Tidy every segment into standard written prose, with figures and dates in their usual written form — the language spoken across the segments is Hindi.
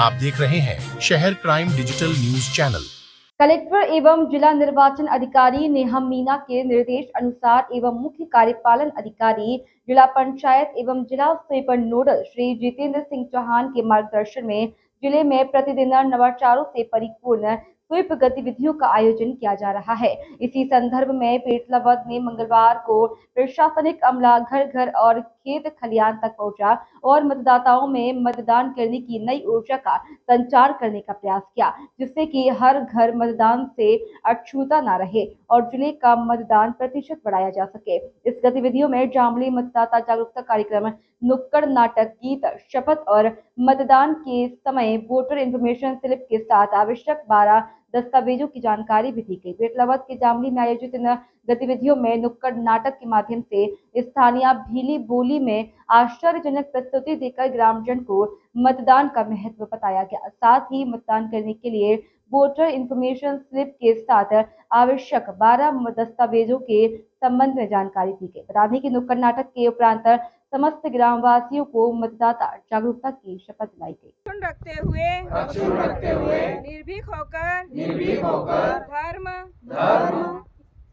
आप देख रहे हैं शहर crime digital news channel. Collector एवं जिला निर्वाचन अधिकारी नेहा मीना के निर्देश अनुसार एवं मुख्य कार्यपालन अधिकारी जिला पंचायत एवं जिला स्वीपर नोडल श्री जितेंद्र सिंह चौहान के मार्गदर्शन में जिले में प्रतिदिन नवाचारों से परिपूर्ण स्वीप गतिविधियों का आयोजन किया जा रहा है। इसी संदर्भ में पेटलावद में मंगलवार को प्रशासनिक अमला घर घर और खेत खलियान तक पहुंचा और मतदाताओं में मतदान करने की नई ऊर्जा का संचार करने का प्रयास किया, जिससे कि हर घर मतदान से अछूता न रहे और जिले का मतदान प्रतिशत बढ़ाया जा सके। इस गतिविधियों में जामली मतदाता जागरूकता कार्यक्रम, नुक्कड़ नाटक, गीत, शपथ और मतदान के समय वोटर इन्फॉर्मेशन स्लिप के साथ आवश्यक 12 दस्तावेजों की जानकारी भी दी गई। पेटलावद के जामली में आयोजित इन गतिविधियों में नुक्कड़ नाटक के माध्यम से स्थानीय भीली बोली में आश्चर्यजनक प्रस्तुति देकर ग्रामजन को मतदान का महत्व बताया गया। साथ ही मतदान करने के लिए वोटर इन्फॉर्मेशन स्लिप के साथ आवश्यक 12 दस्तावेजों के संबंध में जानकारी दी गई। बता दें कि नुक्कड़ नाटक के उपरांत समस्त ग्रामवासियों को मतदाता जागरूकता की शपथ दिलाई गई। रखते हुए निर्भीक होकर धर्म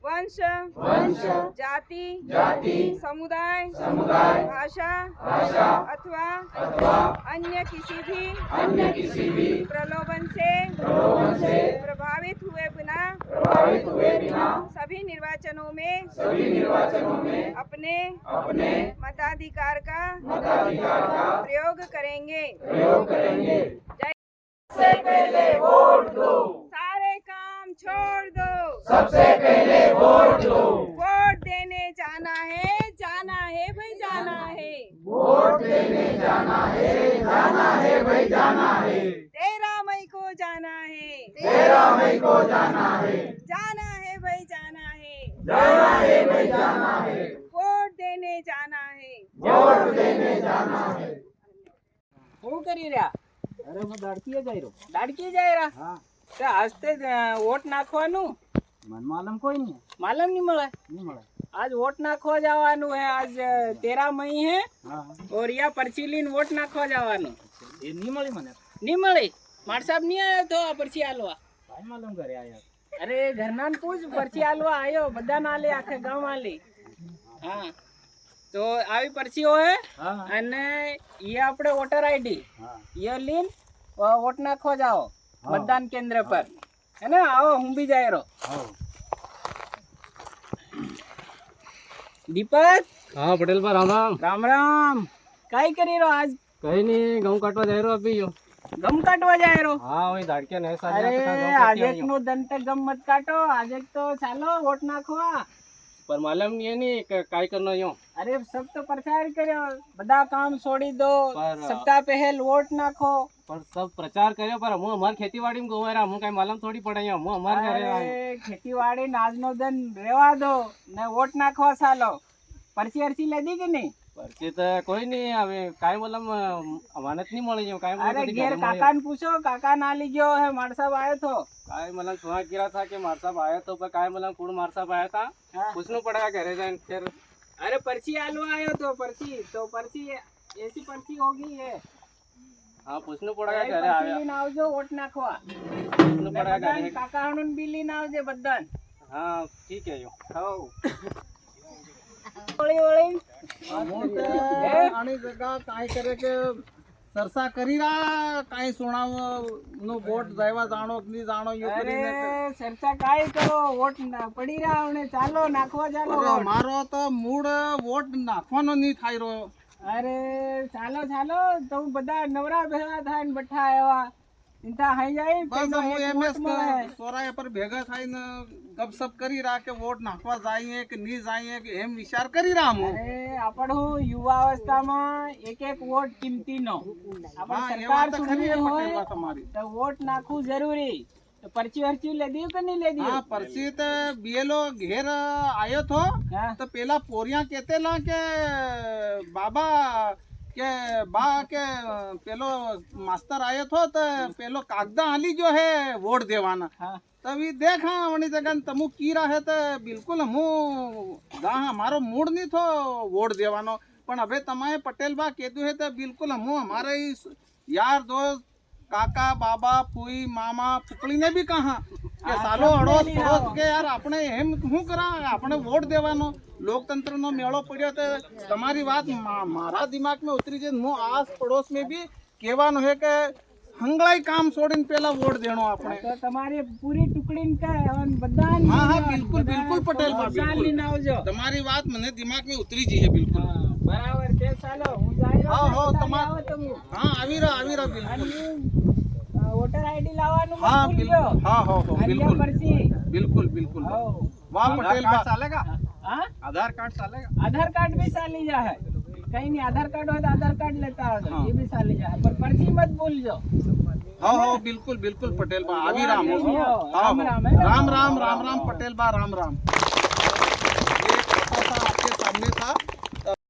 वंश जाति समुदाय भाषा अथवा अन्य किसी भी प्रलोभन से प्रभावित हुए बिना सभी निर्वाचनों में अपने मताधिकार का प्रयोग करेंगे। सबसे पहले वोट दो, सारे काम छोड़ दो, सबसे पहले वोट दो, वोट देने जाना है भाई जाना है, वोट देने जाना है भाई जाना है, 13 मई को जाना है, 13 मई को जाना है भाई जाना है भाई जाना है, वोट देने जाना है। હું કરી રહ્યા? અરે હું દાડકીએ જઈ રહ્યો. દાડકી જાય રહ્યા? હા, તે આજતે વોટ નાખવાનું મન માલમ કોઈ નહીં. માલમ નહીં મળે. નહીં મળે. आज वोट नाखवा जवानु है। आज 13 मई है હા, और या पर्ची लीन वोट नाखवा जवानु એ નહીં મળી મને. नहीं मળી। मार साहब नहीं आयो तो आ पर्ची आलवा। ભાઈ માલમ ઘરે આયા. अरे घरना ने पूछ पर्ची आलवा आयो बदा ना ले आखे गांव आली। हाँ तो આવી पर्ची है હા, અને ये अपने वोटर आईडी હા, ये लीन वोट नाखवा जाओ हाँ। मतदान केंद्र पर, है ना? आओ हूँ भी जाए रो। હા. दीपक હા, પટેલ પર રામ રામ. राम राम। काई करी रो आज? કઈ નહીં, ઘઉં કાટવા જઈ રહ્યો અભી યો. गम काटवा जाए रो? હા, ઓય દાડકે ને સાજે अरे ઘઉં आज કાટી एक આવ્યો. नो दन तक गम मत काटो, आज एक तो चालो वोट नाखवा। પર માલમ નહીં એની કાઈ કરનો યો. अरे सब तो प्रचार करो, बड़ा काम छोड़ी दो, पर- सप्ताह पहल वोट नाखो। પર સબ પ્રચાર કર્યો પર હું અમાર ખેતીવાડી માં ગોવારા હું કઈ માલમ થોડી પડે યો. હું અમાર ઘરે આવ્યો. अरे खेती वाड़ी आज नो दिन रेवा दो ने वोट नाखवा सालो। पर्ची अर्ची ले दी कि नहीं? પરથી તો કોઈ નહીં હવે કાઈ મલમ અમાનત નહીં મળી યો. કાઈ अरे મલમ घेर काका ने पूछो, काका ना ली गयो है, मार साहब आयो तो। કાઈ મલમ સુहा गिरा था कि मार साहब आया तो पर काई मलम कौन मार साहब आया था हाँ। पूछना पड़ेगा घरे जाए फिर। अरे पर्ची आलू आयो तो पर्ची ऐसी पर्ची होगी है। हाँ, पूछना पड़ेगा घरे पर्ची आया. लीन आवजो वोट नाखवा। पूछना पड़ेगा बधान घरे. काका हणुन बी लीन आवजे बधान। हाँ, ठीक है यो. हौ ओळी આની જગા કાંઈ કરે કે સરસા કરી રા કાંઈ સુણાવ નો વોટ જાય જાણો કે નહીં જાણો યો अरे કરીને चर्चा काय करो, वोट पड़ी रहा हमने, चालो नाखवा चालो અરે वोट। મારો તો મૂળ વોટ નાખવાનો નહીં થાય રહ્યો. अरे चालो तो बदा नवरा भेगा था ने बठा आया इंता हाई जाई બસ पेनो હું एक એમ वोट મળે। સોરાય પર ભેગા થઈને ગપસપ કરી રા કે વોટ નાખવા જાય કે નહીં જાય કે એમ વિચાર કરી રા હું. अरे आपण हूँ युवा अवस्था में एक वोट कीमती नो, आपण હા, એ सरकार વાત તો ખરી चुनी છે होय પટેલ તમારી. तो वोट नाखू जरूरी। तो पर्ची वर्ची ले दियो कि नहीं ले दियो? હા, પરસી તો બીએલો ઘેર આયો થો हाँ? तो पेला पोरिया कहतेला के बाबा के बा के पेलो मास्टर आयो थो तो पेलो कागदा आली जो है वोट देवाना हाँ। तभी देखा वनी जगह तमु कीरा है तो बिल्कुल हूँ गा हमारो मूड नहीं थो वोट देवानो पण अबे तमाए पटेल बा कहतु है तो बिल्कुल हूँ हमारे यार दोस्त કાકા બાબા ફૂઈ મામા ફૂકડીને બી કહા કે સાલો અડોસ પડોસ કે યાર આપણે એમ શું કરા આપણે વોટ દેવાનો લોકતંત્રનો મેળો પડ્યો તો તમારી વાત મારા દિમાગમાં ઉતરી છે હું આસ પડોશ મેં બી કહેવાનું છે કે હંગળાઈ કામ છોડીને પેલા વોટ દેણો આપણે તો તમારી પૂરી ટુકડીને કહે અને બધાને હા હા બિલકુલ બિલકુલ પટેલ બા ચાલ લઈને આવજો. તમારી વાત મને દિમાગમાં ઉતરી ગઈ છે બિલકુલ હા, બરાબર છે. ચાલો હું જઈ રહ્યો હા, છું. હા, આવો તમે. હા આવી રહ્યો અને બિલકુલ વોટર આઈડી લાવવાનું હા મત બિલકુલ ભૂલજો. હા હા હા અને બિલકુલ પરથી બિલકુલ બિલકુલ આવો. વાહ પટેલ બા हाँ આધાર કાર્ડ ચાલેગા आधार कार्ड भी साली जा है कहीं नहीं आधार कार्ड हो तो आधार कार्ड लेता हो हाँ। ये भी साली जा है पर पर्ची मत भूल जाओ હા હા બિલકુલ બિલકુલ પટેલ બા આવી રામ રામ હા રામ, હા રામ રામ રામ પટેલ બા રામ રામ